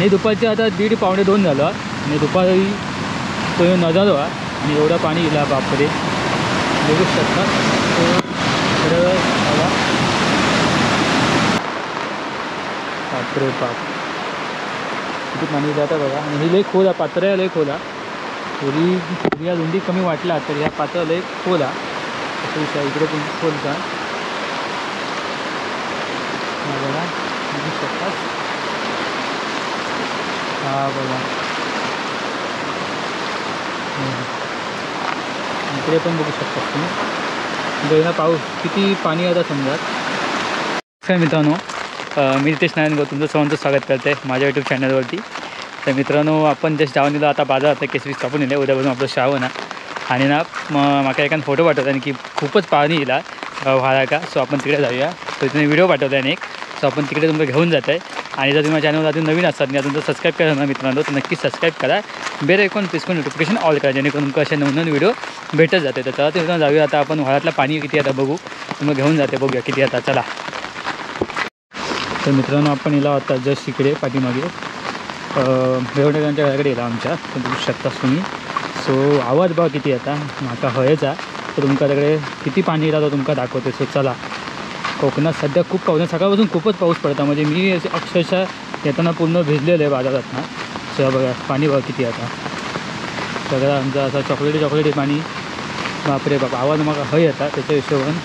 आणि दुपारचे आता 1:30 पावणे 2 झालं आणि दुपारी तो नजारो आणि एवढं पाणी येईल बापरे बघू शकता. बापरे बाप किती पाणी जातं बघा. आणि ही लई खोल आहे, पात्र लई खोल आहे. थोडी या रुंदी कमी वाटला तर ह्या पात्र लई खोल आहे. असं विषय इकडे पण खोलचा बघा बघू शकतात. हा बघा इकडे पण बघू शकता तुम्ही. ना पाऊस किती पाणी आता समजा. काय मित्रांनो, मी नितेश नारायण तुमचं सर्वांचं स्वागत करते माझ्या यूट्यूब चॅनलवरती. तर मित्रांनो, आपण जस्ट जाऊन दिलं आता बाजार आता केसरी कापून दिले. उद्यापासून आपलं श्रावण आणि ना माका एकानं फोटो पाठवता आणि की खूपच पाणी येईल व्हायला का. सो आपण तिकडे जाऊया. तो तिने व्हिडिओ पाठवला आहे एक. सो आपण तिकडे तुमचं घेऊन जात आहे. आणि जर तुम्ही चॅनलवर अजून नवीन असतात आणि अजून जर सबस्क्राईब करा ना मित्रांनो तर नक्की सबस्क्राईब करा. बेल आयकॉन प्रेस करून नोटिफिकेशन ऑल करा जेणेकरून तुमचं असे नवीन व्हिडिओ भेटत जाते. तर चला तिथून जाऊया. आता आपण व्हाळातलं पाणी किती आता बघू. तुम्ही घेऊन जाते बघूया किती आता. चला. तर मित्रांनो, आपण येला होता जस्ट इकडे पाठीमागे बेवडेकरांच्या घराकडे येला आमच्या. तर बघू शकताच तुम्ही. सो आवाज बघा किती आता माका हयचा. तर तुमच्याकडे किती पाणी येतात तुमका दाखवते. सो चला. कोकणात सध्या खूप पाऊस, सकाळपासून खूपच पाऊस पडता. म्हणजे मी अक्षरशः येताना पूर्ण भिजलेलं आहे बाजारात ना. सो बघा पाणी बघा किती आता सगळं आमचं असं चॉकलेटी पाणी. बापरे बाप आवाज मग हय येतात. त्याच्या हिशोबाने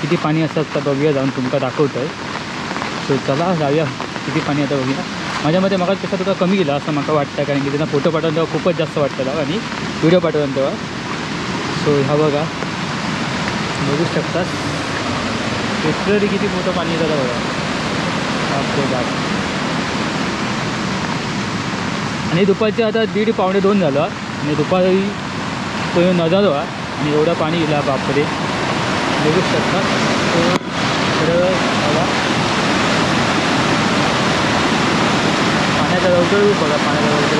किती पाणी असतात तर बघूया जाऊन तुमका दाखवतं आहे. सो चला जाऊया किती पाणी आता बघूया. माझ्या मते मग पेक्षा तुला कमी गेला असं मला वाटतं, कारण की त्यांना फोटो पाठवून तेव्हा खूपच जास्त वाटतं आणि व्हिडिओ पाठवून तेव्हा. सो ह्या बघा बघू शकतात लिटरली किती मोठं पाणी येतं बघा. बापरे बाप. आणि दुपारचे आता 1:30 पावणे 2 झालं आणि दुपारी तो नजारो आणि एवढं पाणी येईल बापरे बघू शकतात. बघा पाण्याचा लवकर बघा पाण्याचा लवकर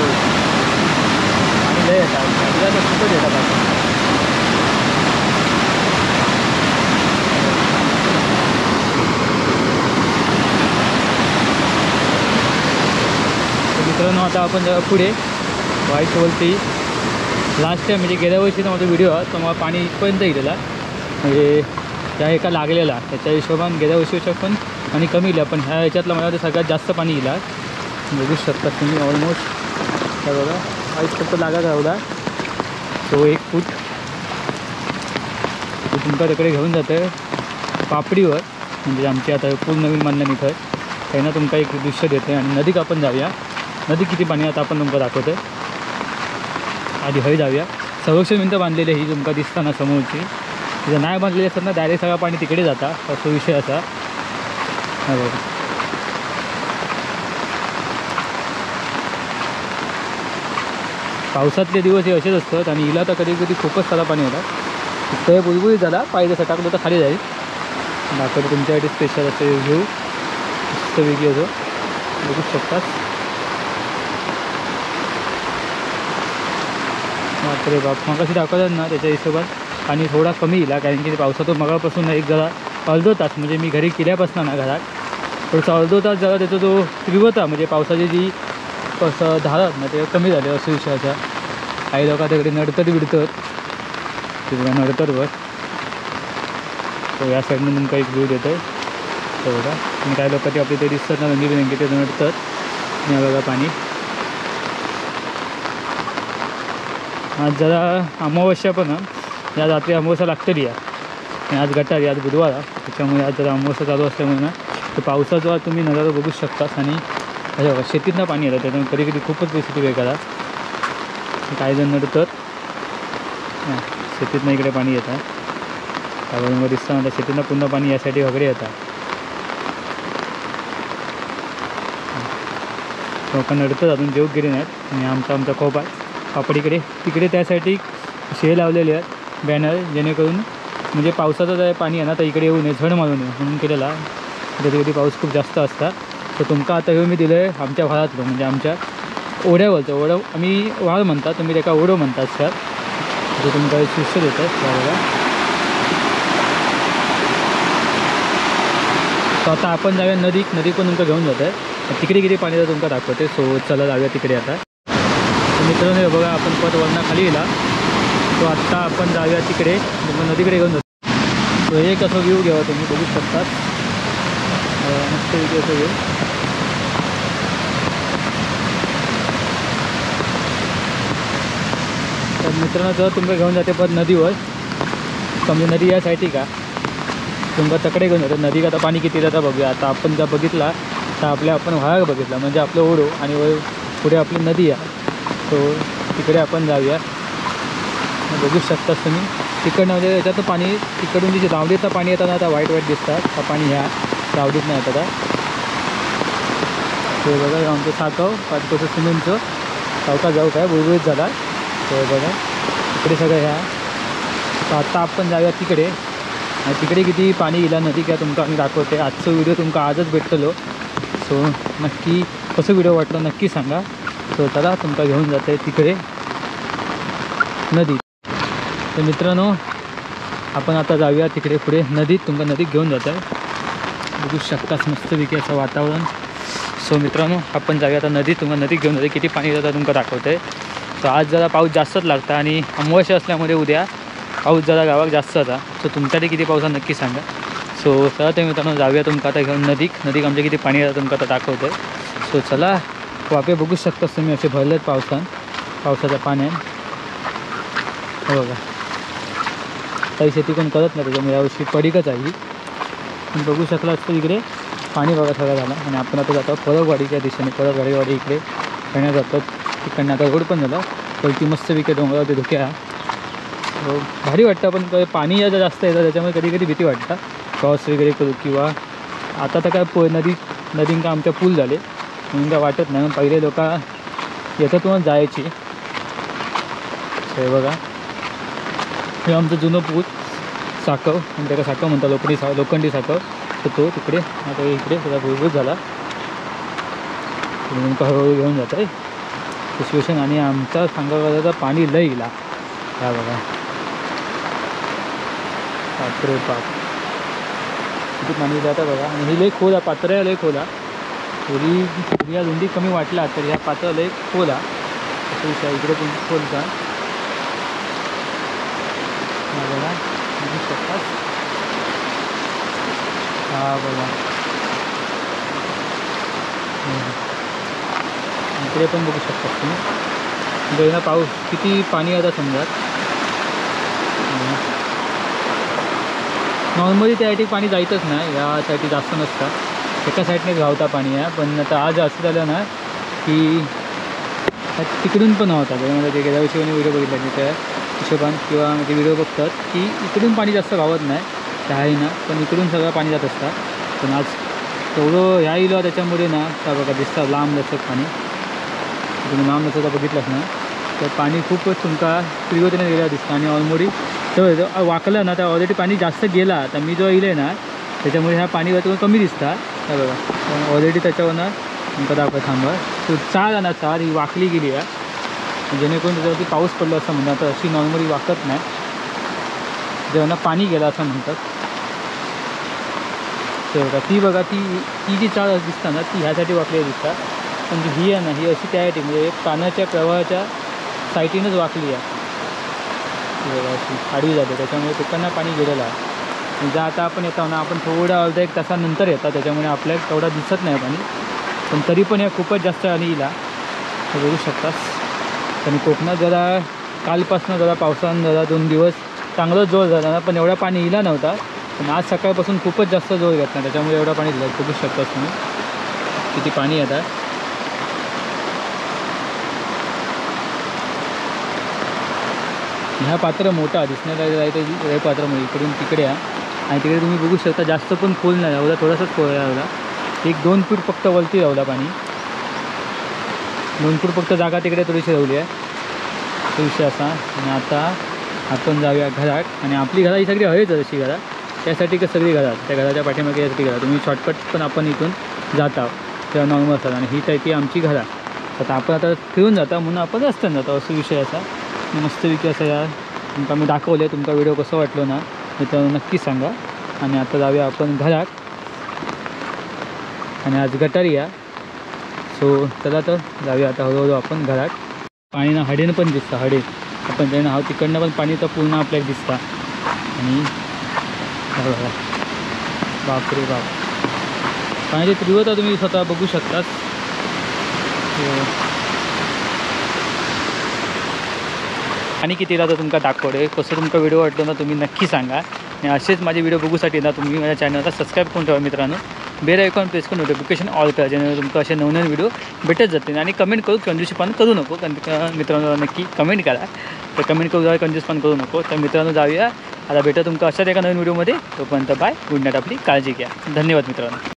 पाणी लय येतात खूपच येतात आता. मित्रांनो, आता आपण पुढे व्हाईटवरती लास्ट टाईम म्हणजे गेल्या वर्षीचा माझा व्हिडिओ तर मला पाणी इथपर्यंत गेलेला. म्हणजे त्या एका लागलेला त्याच्या हिशोबाने गेल्या वर्षीपेक्षा पण पाणी कमी येईल. पण ह्या ह्याच्यातलं मला सगळ्यात जास्त पाणी येईल. बघू शकता तुम्ही ऑलमोस्ट काय बघा वाईट फक्त लागत राहला. तो 1 फूट तुमच्या तिकडे घेऊन जातं पापडीवर. म्हणजे आमची आता पूल नवीन बांधलं इथं त्यांना तुमका एक दृश्य देते. आणि नदीत आपण जाऊया. नदी किती पाणी आता आपण तुमका दाखवतो आहे. आधी हय जाऊया. संरक्षण भिंत बांधलेली ही तुमका दिसताना समोरची. तिथं नाही बांधलेली असतात ना डायरेक्ट सगळं पाणी तिकडे जाता असा विषय असा. हा बघा पावसातले दिवस हे असेच असतात. आणि हिला तर कधी कधी खूपच सारा पाणी येतात. ते बुलबुलीत झाला पाहिजे जसं टाकलं तर खाली जाईल. दाखवतो तुमच्यासाठी स्पेशल असे व्ह्यू मस्त वेगळी असं बघू शकतात. बापरे बाप मग कशी दाखवतात ना त्याच्या हिशोबात आणि थोडा कमी येईल. कारण की पावसातून मगापासून एक जरा अर्धा तास म्हणजे मी घरी केल्यापासून ना घरात थोडंसं अर्धा तास जरा त्याचा जो तीव्रता म्हणजे पावसाची जी कसं धारात ना ते कमी झाले असं विषयाचा. काही लोक तिकडे नडतात बिडतात तिकडे नडतात बघ. तो या साईडनं तुमका एक व्ह्यू देतो आहे तो बघा. आणि काही लोक ते आपले ते दिसतात ना रंगीबिरंगी ते नडतात. आणि बघा पाणी आज जरा अमावस्या पण या रात्री अमावस्या लागतली आहे. आणि आज गटारी आज बुधवार त्याच्यामुळे आज जरा अमावस्या चालू असल्यामुळे ना तर पावसाचा तुम्ही नजारा बघू शकता. आणि अरे बघा शेतीतनं पाणी येतं त्याच्यामुळे कधी कधी खूपच परिस्थिती वेगळा. काही जण नडतात शेतीतनं इकडे पाणी येतं. त्यामुळे दिसतं आता शेतीतनं पुन्हा पाणी यासाठी वगैरे येतात. लोक नडतात अजून जेव गेले नाहीत. आणि आमचा खोप आहे पापडीकडे तिकडे त्यासाठी शे लावलेले आहेत बॅनर जेणेकरून म्हणजे पावसाचं जर पाणी आहे ना तर इकडे येऊ नये झड मारू नये म्हणून केलेला. कधी कधी पाऊस खूप जास्त असतात. तर तुमका आता हे मी दिलं आहे आमच्या भागातलं म्हणजे आमच्या ओढ्यावरचं. ओढं आम्ही वाळ म्हणतात तुम्ही त्याका ओढं म्हणतात सर. जे तुमका शिष्य देतात त्यावेळेला. तर आता आपण जाऊया नदी पण तुमचं घेऊन जात आहे. तिकडे किती पाणी येतं तुमका दाखवते. सो चला जाऊया तिकडे आता. मित्रांनो हे बघा आपण पद वरना खाली गेला. तो आत्ता आपण जाऊया तिकडे नदीकडे घेऊन जातो. तो एक असं व्ह्यू घ्यावा तुम्ही बघू शकतात. मस्त व्ह्यू असं व्ह्यू. तर मित्रांनो जर तुमका घेऊन जाते पण नदीवर समजा नदी या साईडची का तुमका तकडे घेऊन जातो. नदी आता पाणी किती जातं बघूया. आता आपण जर बघितला तर आपण व्हाळ बघितला म्हणजे आपलं ओढो आणि पुढे आपली नदी आहे. सो तिकडे आपण जाऊया. बघू शकतात तुम्ही तिकडनं म्हणजे याच्यातलं पाणी तिकडून जे दावडीचं पाणी येतं ना आता वाईट दिसतात. हा पाणी ह्या दावडीत नाही येतं आता. ते बघा आमचं साकव पाचकोचं सिमेंटचं सावका जाऊ काय बुळबुळीत झाला. तो बघा तिकडे सगळं ह्या. तर आता आपण जाऊया तिकडे आणि तिकडे किती पाणी गेला नदी काय तुमका आम्ही दाखवते. आजचं व्हिडिओ तुमका आजच भेटतलो. सो नक्की कसं व्हिडिओ वाटलं नक्की सांगा. सो चला तुमका घेऊन जाते तिकडे नदी. तर मित्रांनो आपण आता जाऊया तिकडे पुढे नदीत. तुमका नदीत घेऊन जात आहे. बघू शकताच मस्तपैकी असं वातावरण. सो मित्रांनो आपण जाऊया आता नदीत. तुमका नदीत घेऊन जाते. किती पाणी जातं तुमका दाखवते. तर आज जरा पाऊस जास्तच लागता आणि अमावस्या असल्यामुळे उद्या पाऊस जरा गावात जास्त होता. सो तुमच्याकडे किती पाऊस नक्की सांगा. सो चला ते मित्रांनो जाऊया तुमका आता घेऊन नदीत आमच्या किती पाणी जातं तुमका आता दाखवते. सो चला वापे बघू शकता तुम्ही असे भरलेत पावसाच्या पाण्यात. हो बघा काही शेती कोण करत नाही त्याच्यामुळे यावर्षी पडीकच आहे. पण बघू शकला असतं इकडे पाणी बघा सगळं झालं. आणि आपण आता जातो परबवाडीच्या दिशेने. परबवाडी इकडे खेळण्यात जातात. तिकडनं आता रोड पण झाला. तर ती मस्तपैकी डोंगरावरती धुक्या. हो भारी वाटतं. पण पाणी याचं जास्त येतं त्याच्यामुळे कधी कधी भीती वाटतं क्रॉस वगैरे करू. किंवा आता तर काय नदींका आमच्या पूल झाले म्हणून काय वाटत नाही. पहिले लोक याच्यातूनच जायची. हे बघा हे आमचं जुनं पूल साकव आणि त्याला साकव म्हणतात लोखंडी साकव. तर तो तिकडे आता इकडे त्याचा भुळभुळ झाला. नेमकं हळूहळू घेऊन जात आहे सिच्युएशन. आणि आमचा सांगायचा पाणी लई गेला. ह्या बघा बापरे बाप किती पाणी जातं बघा. आणि ही लई खोल आहे. पात्र लई खोल आहे. थोडी या रुंदी कमी वाटला तर ह्या पात्र लई खोल आहे. असं विषय इकडे पण खोलचा बघा बघू शकतात. हा बघा इकडे पण बघू शकतात तुम्ही. जेव्हा पाऊस किती पाणी आता समजा. नॉर्मली त्या साईडला पाणी जायचंच नाही. या साईडला जास्त नसतं. एका साईडनेच गावता पाणी आहे. पण आता आज असं झालं ना की तिकडून पण होता. म्हणजे ते गेल्या वर्षी व्हिडिओ बघितला की त्या हिशोबान किंवा ते व्हिडिओ बघतात की इकडून पाणी जास्त गावत नाही त्या आहे ना. पण इकडून सगळं पाणी जात असतं. पण आज तेवढं ह्या इलो त्याच्यामुळे ना त्या बघा दिसतं लांब लचक पाणी. तुम्ही लांब लचक बघितलंच ना तर पाणी खूपच तुमका तीव्रतेने गेला दिसतं. आणि ऑलमोडी तर वाकलं ना तर ऑलरेडी पाणी जास्त गेला. तर मी जो इले ना त्याच्यामुळे ह्या पाणी तुम्हाला कमी दिसतात. त्या बघा ऑलरेडी त्याच्यावरनं तुमका दाखवा थांबा. तो चार आहे ना चार ही वाकली गेली आहे. जेणेकरून त्याच्यावरती पाऊस पडला असं म्हणतात. तर अशी नॉर्मली वाकत नाही. जेव्हा पाणी गेलं असं म्हणतात. ते बघा ती जी चाळ दिसतात ना ती ह्यासाठी वाकली दिसतात. पण जी ही आहे ना ही अशी त्यासाठी म्हणजे पाण्याच्या प्रवाहाच्या साईटीनंच वाकली आहे. बघा अशी आडवी जाते त्याच्यामुळे तिकडनं पाणी गेलेलं आहे. म्हणजे आता आपण येतो ना आपण थोडा अर्धा एक तासानंतर येतात त्याच्यामुळे आपल्याला तेवढा दिसत नाही पाणी. पण तरी पण या खूपच जास्त आणि येईल बघू शकतात. आणि कोकणात जरा कालपासून जरा पावसानं जरा 2 दिवस चांगलाच जोर झाला ना पण एवढा पाणी येला नव्हता. पण आज सकाळपासून खूपच जास्त जोर घेतला त्याच्यामुळे एवढा पाणी दिलं. बघू शकतात तुम्ही किती पाणी येतं. ह्या पात्र मोठा दिसण्याला जायचं हे पात्र म्हणजे इकडून तिकडे आहे. आणि तिकडे तुम्ही बघू शकता जास्त पण खोल नाही लावला. थोडासाच खोल लावला. 1-2 फूट फक्त वरती लावला पाणी. 2 फूट फक्त जागा तिकडे थोडीशी लावली आहे. तो विषय असा. आणि आता आपण जाऊया घरात. आणि आपली घरा ही सगळी हवेच अशी घरा त्यासाठी का सगळी घरात त्या घराच्या पाठीमागे यासाठी घरा तुम्ही शॉर्टकट पण आपण इथून जाता तेव्हा नॉर्मल असतात. आणि ही तर ती आमची घरा. आता आपण आता फिरून जाता म्हणून आपण रस्त्यानं जातो असं विषय असा. मस्तपैकी असं या तुमका मी दाखवले. तुमचा व्हिडिओ कसं वाटलो ना मित्रांनो नक्की सांगा. आणि आता जाऊया आपण घरात. आणि आज गटारी या सो चला तर जाऊया आता हळूहळू आपण घरात. पाणी ना हडेनं पण दिसतं, हडे आपण त्यानं हा तिकडनं पण पाणी तर पूर्ण आपल्याला दिसतं. आणि बघा बापरे बाप, पाण्याची तीव्रता तुम्ही स्वतः बघू शकता. आणि किती राहतं तुमका दाखवते. कसं तुमका व्हिडिओ वाटलो ना तुम्ही नक्की सांगा. आणि असेच माझे व्हिडिओ बघूसाठी ना तुम्ही माझ्या चॅनलला सबस्क्राईब करून ठेवा मित्रांनो. बेल आयकॉन प्रेस करून नोटिफिकेशन ऑल करा, जेणेकरून तुमका असे नवनवीन व्हिडिओ भेटत जातील. आणि कमेंट करू कंजूसपण करू नको, कारण मित्रांनो नक्की कमेंट करा. तर कमेंट करू जाऊया, कंजूसपण करू नको. तर मित्रांनो जाऊया आता, भेटा तुमका अशाच एका नवीन व्हिडिओमध्ये. तोपर्यंत बाय, गुड नाईट, आपली काळजी घ्या. धन्यवाद मित्रांनो.